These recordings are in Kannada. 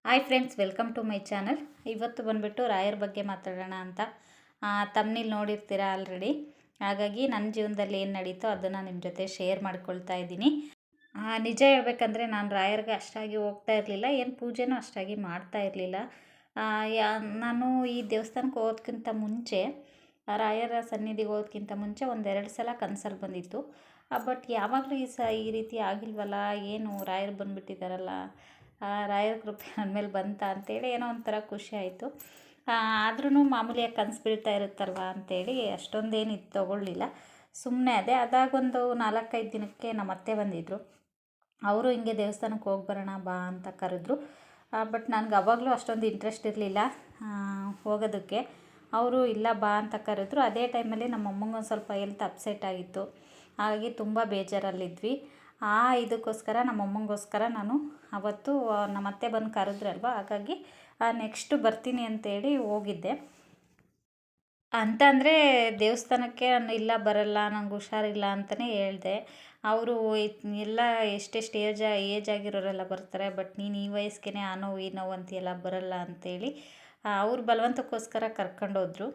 Hi friends, welcome to my channel. ಇವತ್ತು ಬಂದುಬಿಟ್ಟು ರಾಯರ ಬಗ್ಗೆ ಮಾತಾಡೋಣ ಅಂತ. ತಮ್ಮನೇಲಿ ನೋಡಿರ್ತೀರ ಆಲ್ರೆಡಿ. ಹಾಗಾಗಿ ನನ್ನ ಜೀವನದಲ್ಲಿ ಏನು ನಡೀತೋ ಅದನ್ನು ನಿಮ್ಮ ಜೊತೆ ಶೇರ್ ಮಾಡ್ಕೊಳ್ತಾ ಇದ್ದೀನಿ. ನಿಜ ಹೇಳ್ಬೇಕಂದ್ರೆ ನಾನು ರಾಯರಿಗೆ ಅಷ್ಟಾಗಿ ಹೋಗ್ತಾ ಇರಲಿಲ್ಲ, ಏನು ಪೂಜೆನೂ ಅಷ್ಟಾಗಿ ಮಾಡ್ತಾ ಇರಲಿಲ್ಲ. ನಾನು ಈ ದೇವಸ್ಥಾನಕ್ಕೆ ಹೋಗೋದಕ್ಕಿಂತ ಮುಂಚೆ, ರಾಯರ ಸನ್ನಿಧಿಗೆ ಹೋಗೋದಕ್ಕಿಂತ ಮುಂಚೆ ಒಂದೆರಡು ಸಲ ಕನಸಲ್ಲಿ ಬಂದಿತ್ತು. ಬಟ್ ಯಾವಾಗಲೂ ಈ ರೀತಿ ಆಗಿಲ್ವಲ್ಲ, ಏನು ರಾಯರು ಬಂದುಬಿಟ್ಟಿದ್ದಾರಲ್ಲ, ರಾಯರ ಕೃಪೆ ನನ್ನ ಮೇಲೆ ಬಂತ ಅಂತೇಳಿ ಏನೋ ಒಂಥರ ಖುಷಿ ಆಯಿತು. ಆದ್ರೂ ಮಾಮೂಲಿಯಾಗಿ ಕನಸು ಬೀಳ್ತಾ ಇರುತ್ತಲ್ವ ಅಂಥೇಳಿ ಅಷ್ಟೊಂದೇನು ಇದು ತೊಗೊಳ್ಳಿಲ್ಲ, ಸುಮ್ಮನೆ ಅದಾಗೊಂದು 4-5 ದಿನಕ್ಕೆ ನಮ್ಮ ಅತ್ತೆ ಬಂದಿದ್ದರು. ಅವರು ಹಿಂಗೆ ದೇವಸ್ಥಾನಕ್ಕೆ ಹೋಗಿ ಬರೋಣ ಬಾ ಅಂತ ಕರೆದ್ರು. ಬಟ್ ನನಗೆ ಅವಾಗಲೂ ಅಷ್ಟೊಂದು ಇಂಟ್ರೆಸ್ಟ್ ಇರಲಿಲ್ಲ ಹೋಗೋದಕ್ಕೆ. ಅವರು ಇಲ್ಲ ಬಾ ಅಂತ ಕರೆದ್ರು. ಅದೇ ಟೈಮಲ್ಲಿ ನಮ್ಮ ಅಮ್ಮಂಗೊಂದು ಸ್ವಲ್ಪ ಹೆಲ್ತ್ ಅಪ್ಸೆಟ್ ಆಗಿತ್ತು, ಹಾಗಾಗಿ ತುಂಬ ಬೇಜಾರಲ್ಲಿದ್ವಿ. ಇದಕ್ಕೋಸ್ಕರ ನಮ್ಮ ಅಮ್ಮಂಗೋಸ್ಕರ ನಾನು ಅವತ್ತು ನಮ್ಮ ಅತ್ತೆ ಬಂದು ಕರೆದ್ರಲ್ವ, ಹಾಗಾಗಿ ನೆಕ್ಸ್ಟು ಬರ್ತೀನಿ ಅಂತೇಳಿ ಹೋಗಿದ್ದೆ. ಅಂತಂದರೆ ದೇವಸ್ಥಾನಕ್ಕೆ ನಾನು ಇಲ್ಲ ಬರಲ್ಲ, ನಂಗೆ ಹುಷಾರಿಲ್ಲ ಅಂತಲೇ ಹೇಳಿದೆ. ಅವರು ಎಲ್ಲ ಎಷ್ಟೆಷ್ಟು ಏಜ್ ಆಗಿರೋರೆಲ್ಲ ಬರ್ತಾರೆ, ಬಟ್ ನೀನು ಈ ವಯಸ್ಸಿಗೆ ಆ ನೋವು ಈ ನೋವು ಅಂತೀಯಲ್ಲ, ಬರಲ್ಲ ಅಂತೇಳಿ ಅವ್ರು ಬಲವಂತಕ್ಕೋಸ್ಕರ ಕರ್ಕೊಂಡೋದ್ರು.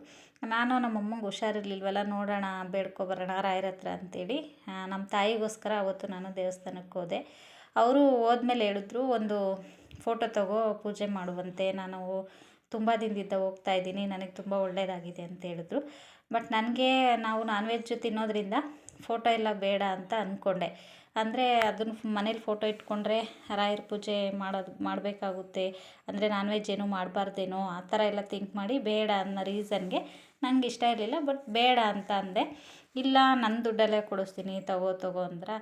ನಾನು ನಮ್ಮಮ್ಮಂಗೆ ಹುಷಾರಿರ್ಲಿಲ್ವಲ್ಲ, ನೋಡೋಣ ಬೇಡ್ಕೊಬರೋಣ ರಾಯರ ಹತ್ರ ಅಂತೇಳಿ ನಮ್ಮ ತಾಯಿಗೋಸ್ಕರ ಅವತ್ತು ನಾನು ದೇವಸ್ಥಾನಕ್ಕೆ ಹೋದೆ. ಅವರು ಹೋದ್ಮೇಲೆ ಹೇಳಿದ್ರು, ಒಂದು ಫೋಟೋ ತಗೋ, ಪೂಜೆ ಮಾಡುವಂತೆ, ನಾನು ತುಂಬ ದಿನದಿಂದ ಹೋಗ್ತಾ ಇದ್ದೀನಿ, ನನಗೆ ತುಂಬ ಒಳ್ಳೆಯದಾಗಿದೆ ಅಂತ ಹೇಳಿದ್ರು. ಬಟ್ ನನಗೆ ನಾವು ನಾನ್ ವೆಜ್ ತಿನ್ನೋದ್ರಿಂದ ಫೋಟೋ ಎಲ್ಲ ಬೇಡ ಅಂತ ಅಂದ್ಕೊಂಡೆ. ಅಂದರೆ ಅದನ್ನು ಮನೇಲಿ ಫೋಟೋ ಇಟ್ಕೊಂಡ್ರೆ ರಾಯರ ಪೂಜೆ ಮಾಡಬೇಕಾಗುತ್ತೆ, ಅಂದರೆ ನಾನ್ ವೆಜ್ ಏನೂ ಮಾಡಬಾರ್ದೇನೋ ಆ ಥರ ಎಲ್ಲ ಥಿಂಕ್ ಮಾಡಿ ಬೇಡ ಅನ್ನೋ ರೀಸನ್ಗೆ ನನಗೆ ಇಷ್ಟ ಇರಲಿಲ್ಲ. ಬಟ್ ಬೇಡ ಅಂತ ಅಂದೆ. ಇಲ್ಲ, ನನ್ನ ದುಡ್ಡಲ್ಲೇ ಕೊಡಿಸ್ತೀನಿ, ತಗೋ ಅಂದ್ರೆ,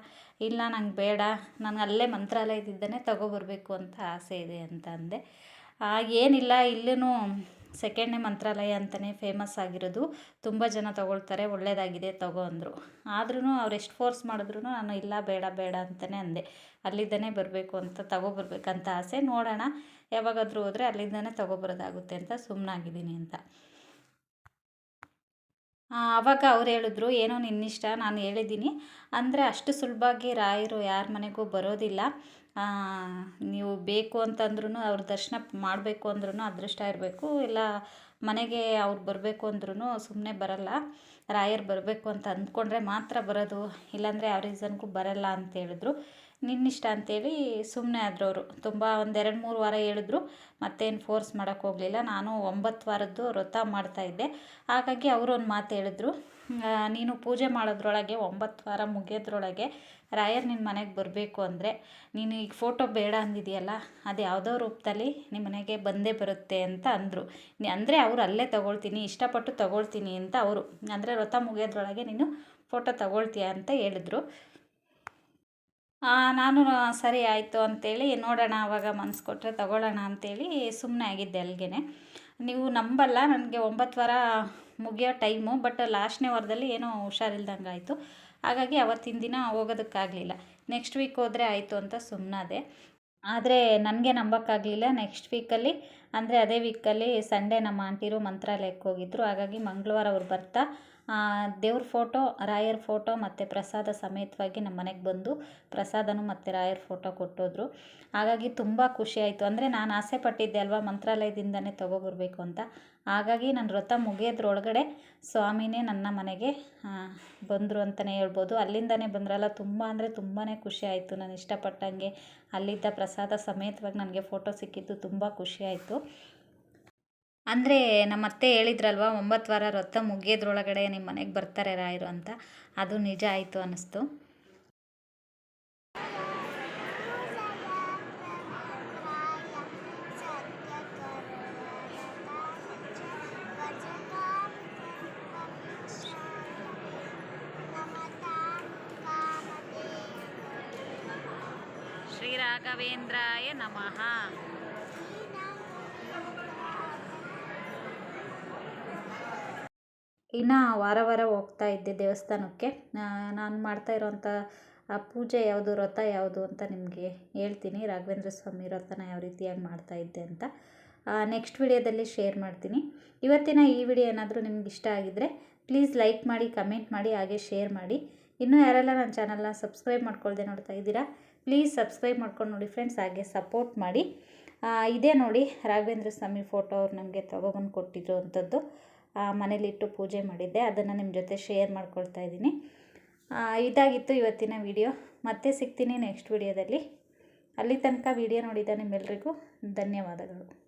ಇಲ್ಲ ನಂಗೆ ಬೇಡ, ನಾನು ಅಲ್ಲೇ ಮಂತ್ರಾಲಯದಿಂದನೇ ತಗೊಬರಬೇಕು ಅಂತ ಆಸೆ ಇದೆ ಅಂತ ಅಂದೆ. ಏನಿಲ್ಲ, ಇಲ್ಲೂ ಸೆಕೆಂಡ್ನೇ ಮಂತ್ರಾಲಯ ಅಂತಲೇ ಫೇಮಸ್ ಆಗಿರೋದು, ತುಂಬ ಜನ ತೊಗೊಳ್ತಾರೆ, ಒಳ್ಳೆಯದಾಗಿದೆ ತಗೋ ಅಂದರು. ಆದ್ರೂ ಅವ್ರು ಎಷ್ಟು ಫೋರ್ಸ್ ಮಾಡಿದ್ರು ನಾನು ಇಲ್ಲ ಬೇಡ ಬೇಡ ಅಂತಲೇ ಅಂದೆ. ಅಲ್ಲಿಂದನೇ ಬರಬೇಕು ಅಂತ, ತಗೊಬರ್ಬೇಕಂತ ಆಸೆ, ನೋಡೋಣ ಯಾವಾಗಾದರೂ ಹೋದರೆ ಅಲ್ಲಿಂದನೇ ತಗೊಬರೋದಾಗುತ್ತೆ ಅಂತ ಸುಮ್ಮನಾಗಿದ್ದೀನಿ ಅಂತ. ಆವಾಗ ಅವ್ರು ಹೇಳಿದ್ರು, ಏನೋ ನಿನ್ನಿಷ್ಟ, ನಾನು ಹೇಳಿದ್ದೀನಿ ಅಂದರೆ ಅಷ್ಟು ಸುಲಭವಾಗಿ ರಾಯರು ಯಾರ ಮನೆಗೂ ಬರೋದಿಲ್ಲ. ನೀವು ಬೇಕು ಅಂತಂದ್ರೂ ಅವ್ರ ದರ್ಶನ ಮಾಡಬೇಕು ಅಂದ್ರೂ ಅದೃಷ್ಟ ಇರಬೇಕು, ಇಲ್ಲ ಮನೆಗೆ ಅವ್ರು ಬರಬೇಕು ಅಂದ್ರೂ ಸುಮ್ಮನೆ ಬರಲ್ಲ. ರಾಯರು ಬರಬೇಕು ಅಂತ ಅಂದ್ಕೊಂಡ್ರೆ ಮಾತ್ರ ಬರೋದು, ಇಲ್ಲಾಂದರೆ ಯಾವ ರೀಸನ್ಗೂ ಬರಲ್ಲ ಅಂತ ಹೇಳಿದ್ರು. ನಿನ್ನಿಷ್ಟ ಅಂತೇಳಿ ಸುಮ್ಮನೆ ಆದರು ಅವರು. ತುಂಬ 1-2-3 ವಾರ ಹೇಳಿದ್ರು, ಮತ್ತೇನು ಫೋರ್ಸ್ ಮಾಡೋಕ್ಕೆ ಹೋಗಲಿಲ್ಲ. ನಾನು 9 ವಾರದ್ದು ವ್ರತ ಮಾಡ್ತಾಯಿದ್ದೆ, ಹಾಗಾಗಿ ಅವರು ಒಂದು ಮಾತು ಹೇಳಿದ್ರು, ನೀನು ಪೂಜೆ ಮಾಡೋದ್ರೊಳಗೆ 9 ವಾರ ಮುಗಿಯೋದ್ರೊಳಗೆ ರಾಯರು ನಿನ್ನ ಮನೆಗೆ ಬರಬೇಕು ಅಂದರೆ, ನೀನು ಈಗ ಫೋಟೋ ಬೇಡ ಅಂದಿದೆಯಲ್ಲ, ಅದು ಯಾವುದೋ ರೂಪದಲ್ಲಿ ನಿಮ್ಮ ಮನೆಗೆ ಬಂದೇ ಬರುತ್ತೆ ಅಂತ ಅಂದರು. ಅಂದರೆ ಅವರು ಅಲ್ಲೇ ತೊಗೊಳ್ತೀನಿ, ಇಷ್ಟಪಟ್ಟು ತೊಗೊಳ್ತೀನಿ ಅಂತ ಅವರು, ಅಂದರೆ ವ್ರತ ಮುಗಿಯೋದ್ರೊಳಗೆ ನೀನು ಫೋಟೋ ತೊಗೊಳ್ತೀಯ ಅಂತ ಹೇಳಿದ್ರು. ನಾನು ಸರಿ ಆಯಿತು ಅಂತೇಳಿ, ನೋಡೋಣ ಆವಾಗ ಮನಸ್ಸು ಕೊಟ್ಟರೆ ತೊಗೊಳ್ಳೋಣ ಅಂತೇಳಿ ಸುಮ್ಮನೆ ಆಗಿದ್ದೆ ಅಲ್ಲಿಗೆ. ನೀವು ನಂಬಲ್ಲ, ನನಗೆ 9 ವಾರ ಮುಗಿಯೋ ಟೈಮು, ಬಟ್ ಲಾಸ್ಟ್ನೇ ವಾರದಲ್ಲಿ ಏನೋ ಹುಷಾರಿಲ್ದಂಗೆ ಆಯಿತು. ಹಾಗಾಗಿ ಅವತ್ತಿನ ದಿನ ಹೋಗೋದಕ್ಕಾಗಲಿಲ್ಲ. ನೆಕ್ಸ್ಟ್ ವೀಕ್ ಹೋದರೆ ಆಯಿತು ಅಂತ ಸುಮ್ಮನಾದೆ. ಆದರೆ ನನಗೆ ನಂಬೋಕ್ಕಾಗಲಿಲ್ಲ. ನೆಕ್ಸ್ಟ್ ವೀಕಲ್ಲಿ, ಅಂದರೆ ಅದೇ ವೀಕಲ್ಲಿ ಸಂಡೇ ನಮ್ಮ ಆಂಟಿರು ಮಂತ್ರಾಲಯಕ್ಕೆ ಹೋಗಿದ್ದರು. ಹಾಗಾಗಿ ಮಂಗಳವಾರ ಅವ್ರು ಬರ್ತಾ ದೇವ್ರ ಫೋಟೋ, ರಾಯರ ಫೋಟೋ ಮತ್ತು ಪ್ರಸಾದ ಸಮೇತವಾಗಿ ನಮ್ಮ ಮನೆಗೆ ಬಂದು ಪ್ರಸಾದನೂ ಮತ್ತು ರಾಯರ ಫೋಟೋ ಕೊಟ್ಟೋದ್ರು. ಹಾಗಾಗಿ ತುಂಬ ಖುಷಿಯಾಯಿತು. ಅಂದರೆ ನಾನು ಆಸೆ ಪಟ್ಟಿದ್ದೆ ಅಲ್ವಾ ಮಂತ್ರಾಲಯದಿಂದನೇ ತೊಗೊಬರ್ಬೇಕು ಅಂತ. ಹಾಗಾಗಿ ನನ್ನ ವ್ರತ ಮುಗಿಯೋದ್ರೊಳಗಡೆ ಸ್ವಾಮಿನೇ ನನ್ನ ಮನೆಗೆ ಬಂದರು ಅಂತಲೇ ಹೇಳ್ಬೋದು. ಅಲ್ಲಿಂದನೇ ಬಂದ್ರಲ್ಲ, ತುಂಬ ಅಂದರೆ ತುಂಬಾ ಖುಷಿ ಆಯಿತು. ನಾನು ಇಷ್ಟಪಟ್ಟಂಗೆ ಅಲ್ಲಿದ್ದ ಪ್ರಸಾದ ಸಮೇತವಾಗಿ ನನಗೆ ಫೋಟೋ ಸಿಕ್ಕಿದ್ದು ತುಂಬ ಖುಷಿಯಾಯಿತು. ಅಂದರೆ ನಮ್ಮ ಅತ್ತೆ ಹೇಳಿದ್ರಲ್ವ, 9 ವಾರ ವ್ರತ ಮುಗಿಯೋದ್ರೊಳಗಡೆ ನಿಮ್ಮ ಮನೆಗೆ ಬರ್ತಾರೆ ರಾಯರು ಅಂತ, ಅದು ನಿಜ ಆಯಿತು ಅನ್ನಿಸ್ತು. ಶ್ರೀ ರಾಘವೇಂದ್ರಾಯ ನಮಃ. ಇನ್ನು ವಾರ ಹೋಗ್ತಾ ಇದ್ದೆ ದೇವಸ್ಥಾನಕ್ಕೆ. ನಾನು ಮಾಡ್ತಾ ಇರೋವಂಥ ಪೂಜೆ ಯಾವುದು, ವ್ರತ ಯಾವುದು ಅಂತ ನಿಮಗೆ ಹೇಳ್ತೀನಿ. ರಾಘವೇಂದ್ರ ಸ್ವಾಮಿ ವ್ರತನ ಯಾವ ರೀತಿಯಾಗಿ ಮಾಡ್ತಾಯಿದ್ದೆ ಅಂತ ನೆಕ್ಸ್ಟ್ ವಿಡಿಯೋದಲ್ಲಿ ಶೇರ್ ಮಾಡ್ತೀನಿ. ಇವತ್ತಿನ ಈ ವಿಡಿಯೋ ಏನಾದರೂ ನಿಮ್ಗೆ ಇಷ್ಟ ಆಗಿದ್ದರೆ ಪ್ಲೀಸ್ ಲೈಕ್ ಮಾಡಿ, ಕಮೆಂಟ್ ಮಾಡಿ, ಹಾಗೆ ಶೇರ್ ಮಾಡಿ. ಇನ್ನೂ ಯಾರೆಲ್ಲ ನನ್ನ ಚಾನಲ್ನ ಸಬ್ಸ್ಕ್ರೈಬ್ ಮಾಡ್ಕೊಳ್ದೆ ನೋಡ್ತಾ ಇದ್ದೀರಾ, ಪ್ಲೀಸ್ ಸಬ್ಸ್ಕ್ರೈಬ್ ಮಾಡ್ಕೊಂಡು ನೋಡಿ ಫ್ರೆಂಡ್ಸ್, ಹಾಗೆ ಸಪೋರ್ಟ್ ಮಾಡಿ. ಇದೇ ನೋಡಿ ರಾಘವೇಂದ್ರ ಸ್ವಾಮಿ ಫೋಟೋ ಅವ್ರು ನಮಗೆ ತೊಗೊಬಂದು ಕೊಟ್ಟಿದ್ರು ಅಂಥದ್ದು. ಮನೇಲಿಟ್ಟು ಪೂಜೆ ಮಾಡಿದ್ದೆ, ಅದನ್ನು ನಿಮ್ಮ ಜೊತೆ ಶೇರ್ ಮಾಡ್ಕೊಳ್ತಾ ಇದ್ದೀನಿ. ಇದಾಗಿತ್ತು ಇವತ್ತಿನ ವಿಡಿಯೋ. ಮತ್ತೆ ಸಿಗ್ತೀನಿ ನೆಕ್ಸ್ಟ್ ವಿಡಿಯೋದಲ್ಲಿ. ಅಲ್ಲಿ ತನಕ ವಿಡಿಯೋ ನೋಡಿದ ನಿಮ್ಮೆಲ್ಲರಿಗೂ ಧನ್ಯವಾದಗಳು.